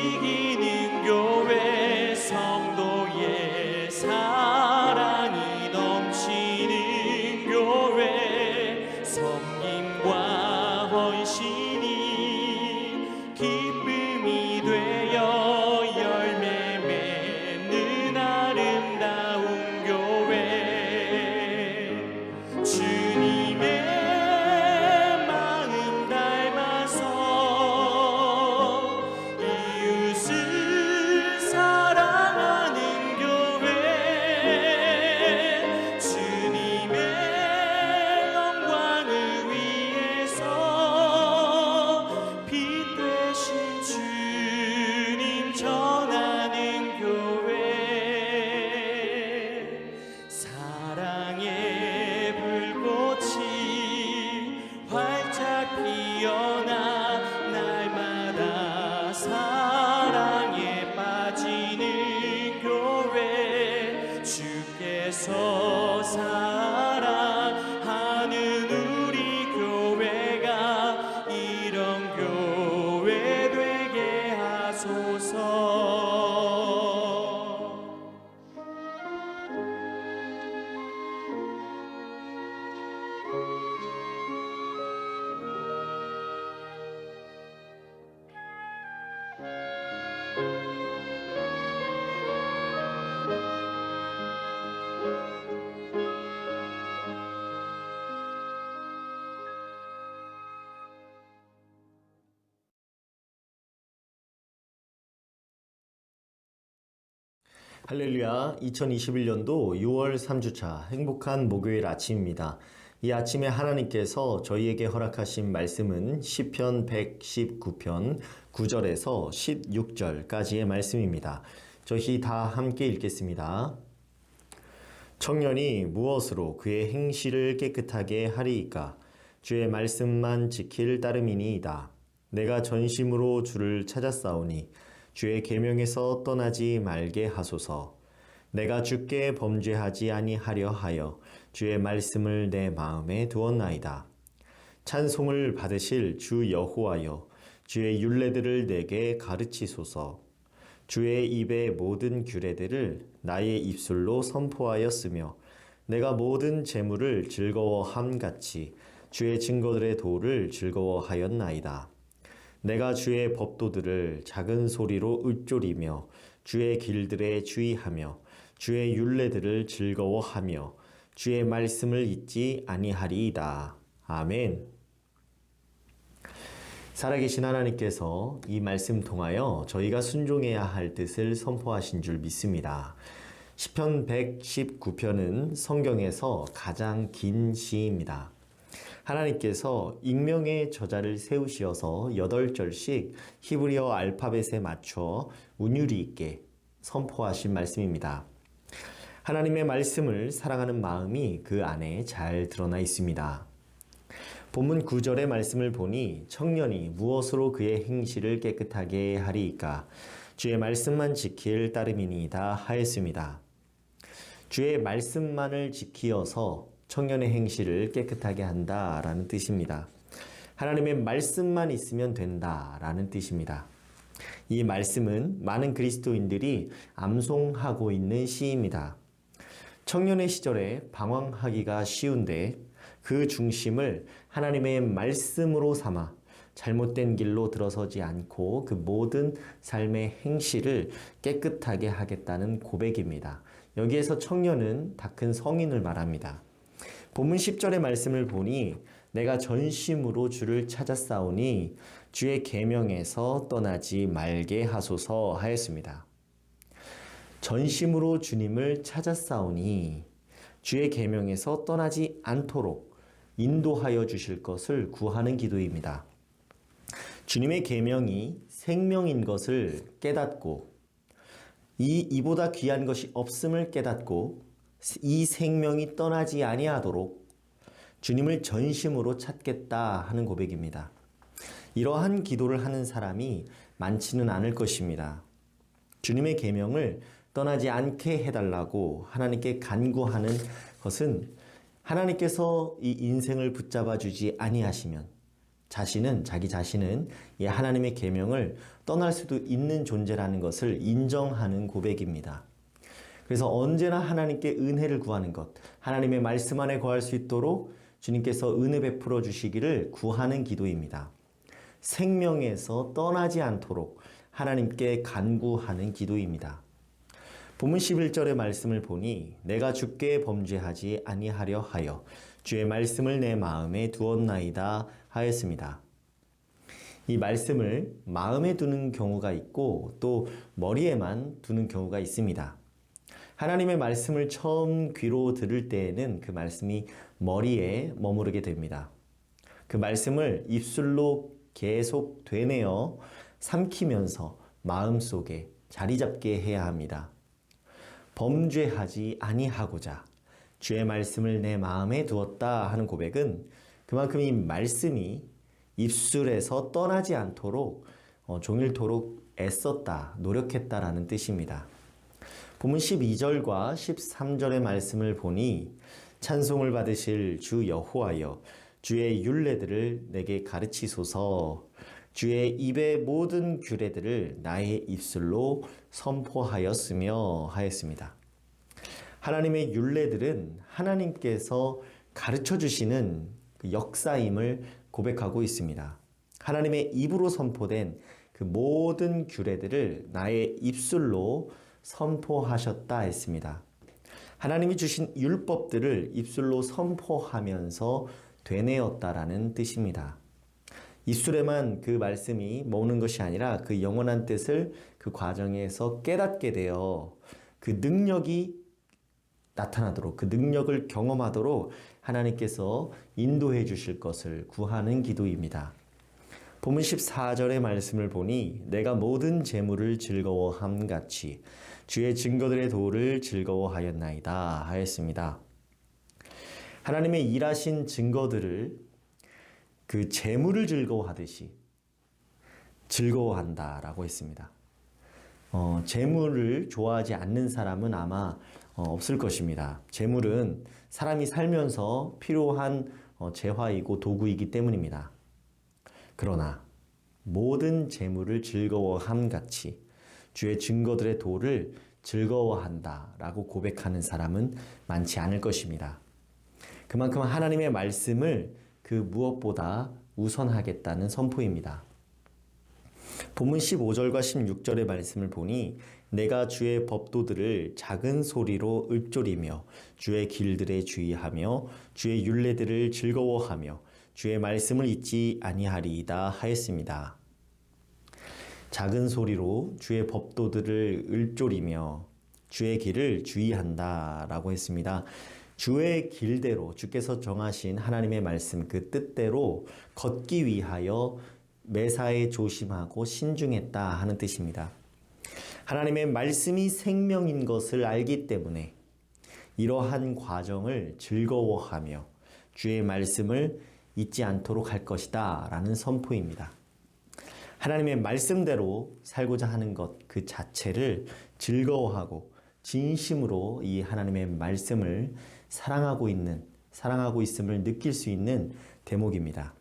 움직이는 교회 성도의 사랑이 넘치는 교회 섬김과 헌신이 기쁨이 되어 열매 맺는 아름다운 교회 주님의 마음 닮아서 이웃을 사랑하는 교회 주님의 영광을 위해서 빛 되신 주님 전하는 교회 사랑의 불꽃이 활짝 피어나 날마다 사랑에 빠지는 교회 주께서 사랑하는 우리 교회가 이런 교회 되게 하소서. 할렐루야. 2021년도 6월 3주차 행복한 목요일 아침입니다. 이 아침에 하나님께서 저희에게 허락하신 말씀은 시편 119편 9절에서 16절까지의 말씀입니다. 저희 다 함께 읽겠습니다. 청년이 무엇으로 그의 행실을 깨끗하게 하리이까? 주의 말씀만 지킬 따름이니이다. 내가 전심으로 주를 찾았사오니 주의 계명에서 떠나지 말게 하소서. 내가 주께 범죄하지 아니하려 하여 주의 말씀을 내 마음에 두었나이다. 찬송을 받으실 주 여호와여, 주의 율례들을 내게 가르치소서. 주의 입의 모든 규례들을 나의 입술로 선포하였으며 내가 모든 재물을 즐거워함 같이 주의 증거들의 도를 즐거워하였나이다. 내가 주의 법도들을 작은 소리로 읊조리며 주의 길들에 주의하며 주의 율례들을 즐거워하며 주의 말씀을 잊지 아니하리이다. 아멘. 살아계신 하나님께서 이 말씀 통하여 저희가 순종해야 할 뜻을 선포하신 줄 믿습니다. 시편 119편은 성경에서 가장 긴 시입니다. 하나님께서 익명의 저자를 세우시어서 8절씩 히브리어 알파벳에 맞춰 운율이 있게 선포하신 말씀입니다. 하나님의 말씀을 사랑하는 마음이 그 안에 잘 드러나 있습니다. 본문 9절의 말씀을 보니 청년이 무엇으로 그의 행실을 깨끗하게 하리이까? 주의 말씀만 지킬 따름이니이다 하였습니다. 주의 말씀만을 지키어서 청년의 행실을 깨끗하게 한다라는 뜻입니다. 하나님의 말씀만 있으면 된다라는 뜻입니다. 이 말씀은 많은 그리스도인들이 암송하고 있는 시입니다. 청년의 시절에 방황하기가 쉬운데 그 중심을 하나님의 말씀으로 삼아 잘못된 길로 들어서지 않고 그 모든 삶의 행실을 깨끗하게 하겠다는 고백입니다. 여기에서 청년은 다 큰 성인을 말합니다. 본문 10절의 말씀을 보니 내가 전심으로 주를 찾았사오니 주의 계명에서 떠나지 말게 하소서 하였습니다. 전심으로 주님을 찾았사오니 주의 계명에서 떠나지 않도록 인도하여 주실 것을 구하는 기도입니다. 주님의 계명이 생명인 것을 깨닫고 이보다 귀한 것이 없음을 깨닫고 이 생명이 떠나지 아니하도록 주님을 전심으로 찾겠다 하는 고백입니다. 이러한 기도를 하는 사람이 많지는 않을 것입니다. 주님의 계명을 떠나지 않게 해달라고 하나님께 간구하는 것은 하나님께서 이 인생을 붙잡아 주지 아니하시면 자기 자신은 이 하나님의 계명을 떠날 수도 있는 존재라는 것을 인정하는 고백입니다. 그래서 언제나 하나님께 은혜를 구하는 것, 하나님의 말씀 안에 거할 수 있도록 주님께서 은혜 베풀어 주시기를 구하는 기도입니다. 생명에서 떠나지 않도록 하나님께 간구하는 기도입니다. 본문 11절의 말씀을 보니 내가 주께 범죄하지 아니하려 하여 주의 말씀을 내 마음에 두었나이다 하였습니다. 이 말씀을 마음에 두는 경우가 있고 또 머리에만 두는 경우가 있습니다. 하나님의 말씀을 처음 귀로 들을 때에는 그 말씀이 머리에 머무르게 됩니다. 그 말씀을 입술로 계속 되뇌어 삼키면서 마음속에 자리 잡게 해야 합니다. 범죄하지 아니하고자 주의 말씀을 내 마음에 두었다 하는 고백은 그만큼 이 말씀이 입술에서 떠나지 않도록 종일토록 애썼다, 노력했다라는 뜻입니다. 본문 12절과 13절의 말씀을 보니 찬송을 받으실 주 여호와여 주의 율례들을 내게 가르치소서 주의 입의 모든 규례들을 나의 입술로 선포하였으며 하였습니다. 하나님의 율례들은 하나님께서 가르쳐 주시는 그 역사임을 고백하고 있습니다. 하나님의 입으로 선포된 그 모든 규례들을 나의 입술로 선포하셨다 했습니다. 하나님이 주신 율법들을 입술로 선포하면서 되뇌었다라는 뜻입니다. 입술에만 그 말씀이 머무는 것이 아니라 그 영원한 뜻을 그 과정에서 깨닫게 되어 그 능력이 나타나도록 그 능력을 경험하도록 하나님께서 인도해 주실 것을 구하는 기도입니다. 본문 14절의 말씀을 보니 내가 모든 재물을 즐거워함 같이 주의 증거들의 도를 즐거워하였나이다 하였습니다. 하나님의 일하신 증거들을 그 재물을 즐거워하듯이 즐거워한다라고 했습니다. 재물을 좋아하지 않는 사람은 아마 없을 것입니다. 재물은 사람이 살면서 필요한 재화이고 도구이기 때문입니다. 그러나 모든 재물을 즐거워함 같이 주의 증거들의 도를 즐거워한다라고 고백하는 사람은 많지 않을 것입니다. 그만큼 하나님의 말씀을 그 무엇보다 우선하겠다는 선포입니다. 본문 15절과 16절의 말씀을 보니 내가 주의 법도들을 작은 소리로 읊조리며 주의 길들에 주의하며 주의 율례들을 즐거워하며 주의 말씀을 잊지 아니하리이다 하였습니다. 작은 소리로 주의 법도들을 읊조리며 주의 길을 주의한다라고 했습니다. 주의 길대로 주께서 정하신 하나님의 말씀 그 뜻대로 걷기 위하여 매사에 조심하고 신중했다 하는 뜻입니다. 하나님의 말씀이 생명인 것을 알기 때문에 이러한 과정을 즐거워하며 주의 말씀을 잊지 않도록 할 것이다 라는 선포입니다. 하나님의 말씀대로 살고자 하는 것 그 자체를 즐거워하고 진심으로 이 하나님의 말씀을 사랑하고 있음을 느낄 수 있는 대목입니다.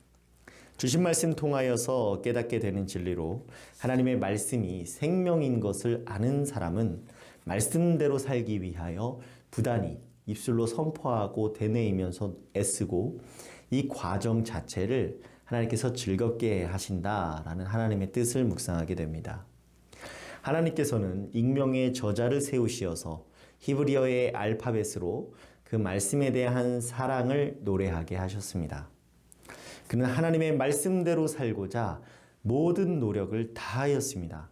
주신 말씀 통하여서 깨닫게 되는 진리로 하나님의 말씀이 생명인 것을 아는 사람은 말씀대로 살기 위하여 부단히 입술로 선포하고 되뇌이면서 애쓰고 이 과정 자체를 하나님께서 즐겁게 하신다라는 하나님의 뜻을 묵상하게 됩니다. 하나님께서는 익명의 저자를 세우시어서 히브리어의 알파벳으로 그 말씀에 대한 사랑을 노래하게 하셨습니다. 그는 하나님의 말씀대로 살고자 모든 노력을 다하였습니다.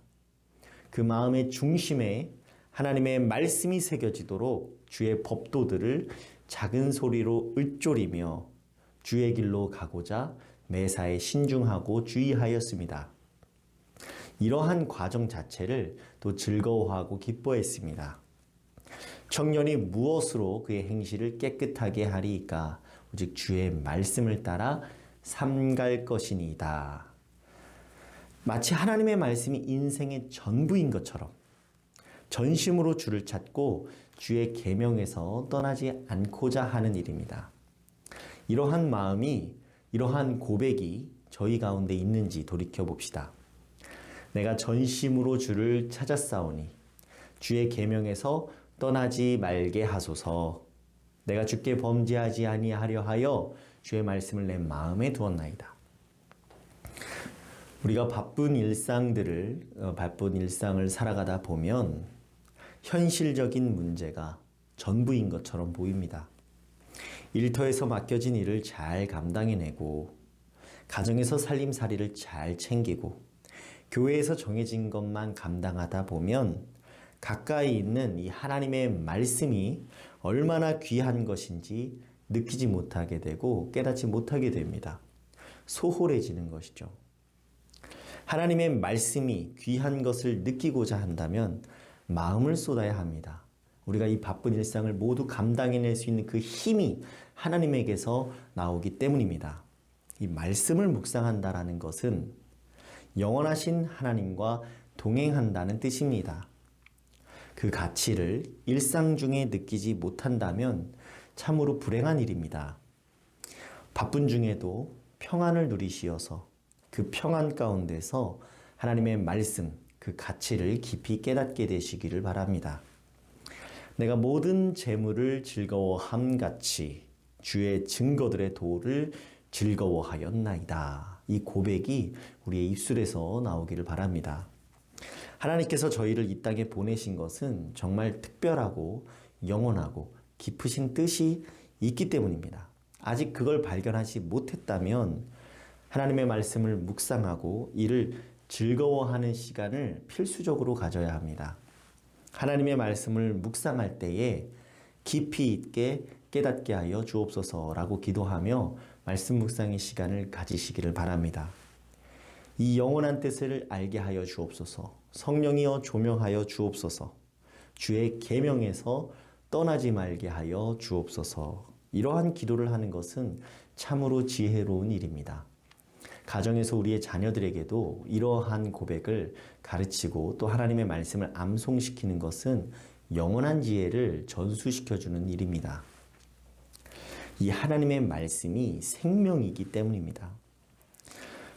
그 마음의 중심에 하나님의 말씀이 새겨지도록 주의 법도들을 작은 소리로 읊조리며 주의 길로 가고자 매사에 신중하고 주의하였습니다. 이러한 과정 자체를 또 즐거워하고 기뻐했습니다. 청년이 무엇으로 그의 행실을 깨끗하게 하리이까 오직 주의 말씀을 따라 삼갈 것이니이다. 마치 하나님의 말씀이 인생의 전부인 것처럼 전심으로 주를 찾고 주의 계명에서 떠나지 않고자 하는 일입니다. 이러한 마음이, 이러한 고백이 저희 가운데 있는지 돌이켜 봅시다. 내가 전심으로 주를 찾았사오니 주의 계명에서 떠나지 말게 하소서. 내가 주께 범죄하지 아니하려 하여 주의 말씀을 내 마음에 두었나이다. 우리가 바쁜 일상을 살아가다 보면 현실적인 문제가 전부인 것처럼 보입니다. 일터에서 맡겨진 일을 잘 감당해내고, 가정에서 살림살이를 잘 챙기고, 교회에서 정해진 것만 감당하다 보면 가까이 있는 이 하나님의 말씀이 얼마나 귀한 것인지 느끼지 못하게 되고 깨닫지 못하게 됩니다. 소홀해지는 것이죠. 하나님의 말씀이 귀한 것을 느끼고자 한다면 마음을 쏟아야 합니다. 우리가 이 바쁜 일상을 모두 감당해낼 수 있는 그 힘이 하나님에게서 나오기 때문입니다. 이 말씀을 묵상한다라는 것은 영원하신 하나님과 동행한다는 뜻입니다. 그 가치를 일상 중에 느끼지 못한다면 참으로 불행한 일입니다. 바쁜 중에도 평안을 누리시어서 그 평안 가운데서 하나님의 말씀, 그 가치를 깊이 깨닫게 되시기를 바랍니다. 내가 모든 재물을 즐거워함 같이 주의 증거들의 도를 즐거워하였나이다. 이 고백이 우리의 입술에서 나오기를 바랍니다. 하나님께서 저희를 이 땅에 보내신 것은 정말 특별하고 영원하고 깊으신 뜻이 있기 때문입니다. 아직 그걸 발견하지 못했다면 하나님의 말씀을 묵상하고 이를 즐거워하는 시간을 필수적으로 가져야 합니다. 하나님의 말씀을 묵상할 때에 깊이 있게 깨닫게 하여 주옵소서라고 기도하며 말씀 묵상의 시간을 가지시기를 바랍니다. 이 영원한 뜻을 알게 하여 주옵소서. 성령이여 조명하여 주옵소서. 주의 계명에서 떠나지 말게 하여 주옵소서. 이러한 기도를 하는 것은 참으로 지혜로운 일입니다. 가정에서 우리의 자녀들에게도 이러한 고백을 가르치고 또 하나님의 말씀을 암송시키는 것은 영원한 지혜를 전수시켜주는 일입니다. 이 하나님의 말씀이 생명이기 때문입니다.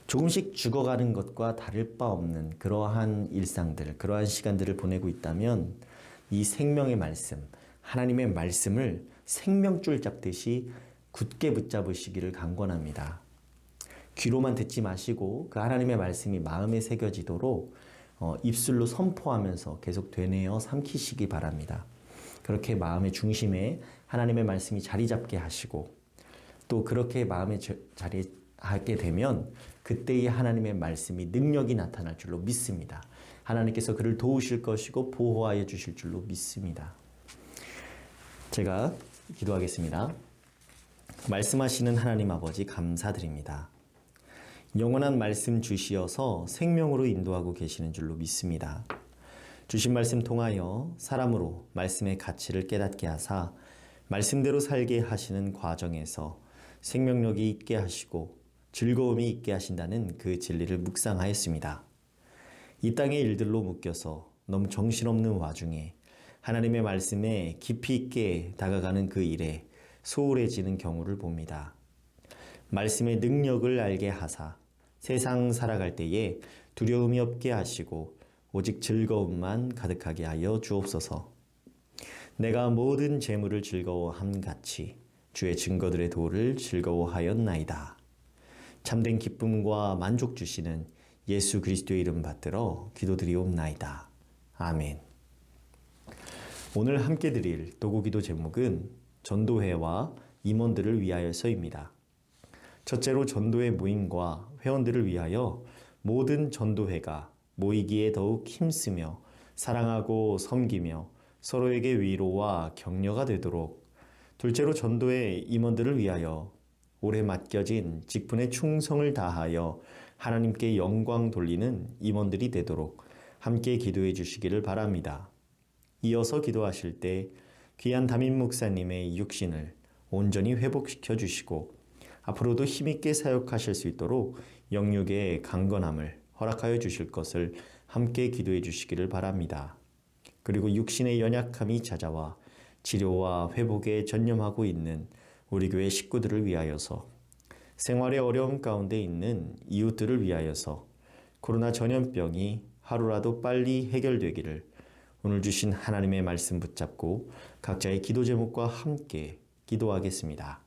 조금씩 죽어가는 것과 다를 바 없는 그러한 일상들, 그러한 시간들을 보내고 있다면 이 생명의 말씀, 하나님의 말씀을 생명줄 잡듯이 굳게 붙잡으시기를 간권합니다. 귀로만 듣지 마시고 그 하나님의 말씀이 마음에 새겨지도록 입술로 선포하면서 계속 되뇌어 삼키시기 바랍니다. 그렇게 마음의 중심에 하나님의 말씀이 자리 잡게 하시고 또 그렇게 마음에 자리하게 되면 그때의 하나님의 말씀이 능력이 나타날 줄로 믿습니다. 하나님께서 그를 도우실 것이고 보호하여 주실 줄로 믿습니다. 제가 기도하겠습니다. 말씀하시는 하나님 아버지 감사드립니다. 영원한 말씀 주시어서 생명으로 인도하고 계시는 줄로 믿습니다. 주신 말씀 통하여 사람으로 말씀의 가치를 깨닫게 하사 말씀대로 살게 하시는 과정에서 생명력이 있게 하시고 즐거움이 있게 하신다는 그 진리를 묵상하였습니다. 이 땅의 일들로 묶여서 너무 정신없는 와중에 하나님의 말씀에 깊이 있게 다가가는 그 일에 소홀해지는 경우를 봅니다. 말씀의 능력을 알게 하사 세상 살아갈 때에 두려움이 없게 하시고 오직 즐거움만 가득하게 하여 주옵소서. 내가 모든 재물을 즐거워함 같이 주의 증거들의 도를 즐거워하였나이다. 참된 기쁨과 만족 주시는 예수 그리스도의 이름 받들어 기도드리옵나이다. 아멘. 오늘 함께 드릴 도구기도 제목은 전도회와 임원들을 위하여서입니다. 첫째로 전도회 모임과 회원들을 위하여 모든 전도회가 모이기에 더욱 힘쓰며 사랑하고 섬기며 서로에게 위로와 격려가 되도록, 둘째로 전도회 임원들을 위하여 오래 맡겨진 직분에 충성을 다하여 하나님께 영광 돌리는 임원들이 되도록 함께 기도해 주시기를 바랍니다. 이어서 기도하실 때 귀한 담임 목사님의 육신을 온전히 회복시켜 주시고 앞으로도 힘있게 사역하실 수 있도록 영육의 강건함을 허락하여 주실 것을 함께 기도해 주시기를 바랍니다. 그리고 육신의 연약함이 찾아와 치료와 회복에 전념하고 있는 우리 교회 식구들을 위하여서 생활의 어려움 가운데 있는 이웃들을 위하여서 코로나 전염병이 하루라도 빨리 해결되기를 오늘 주신 하나님의 말씀 붙잡고 각자의 기도 제목과 함께 기도하겠습니다.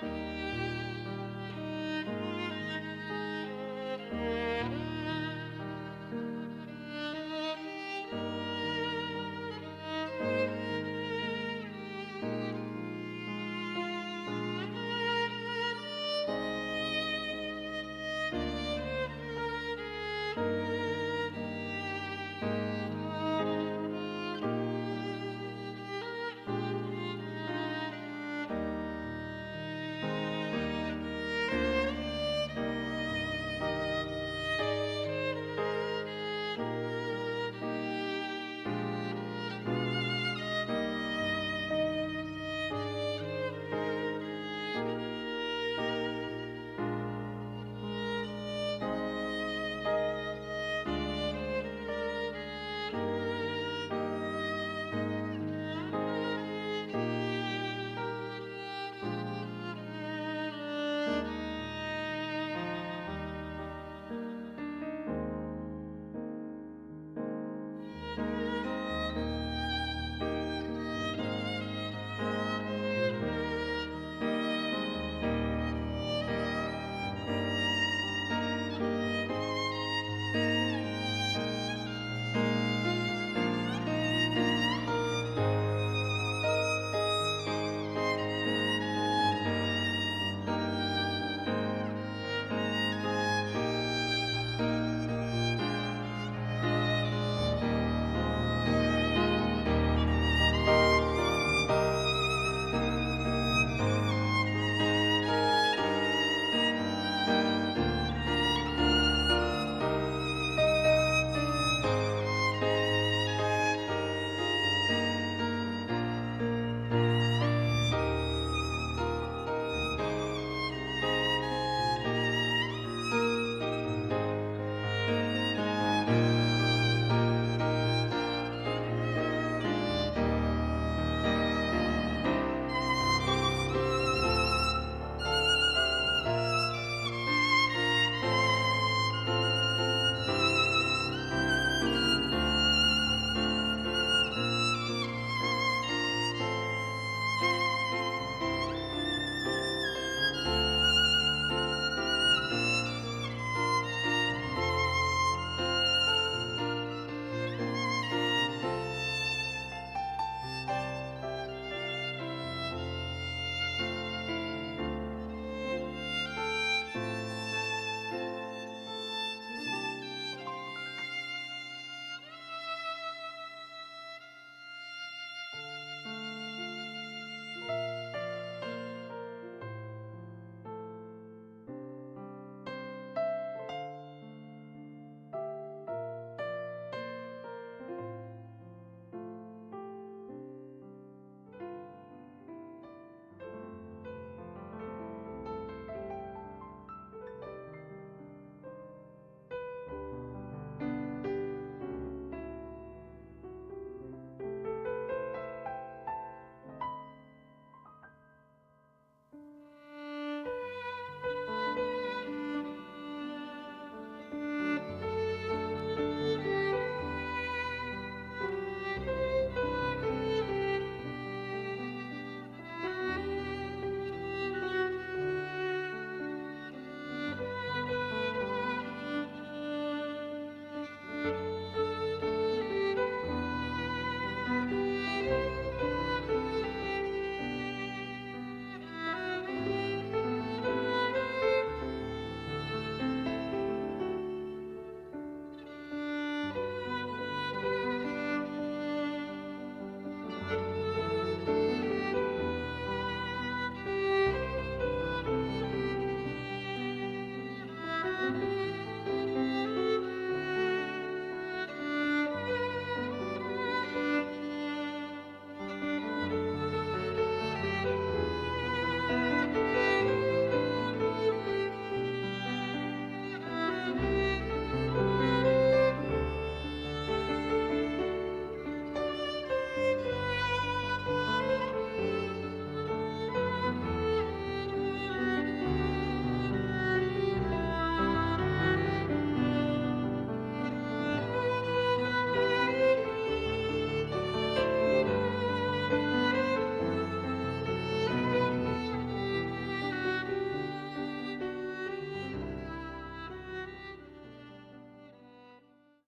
주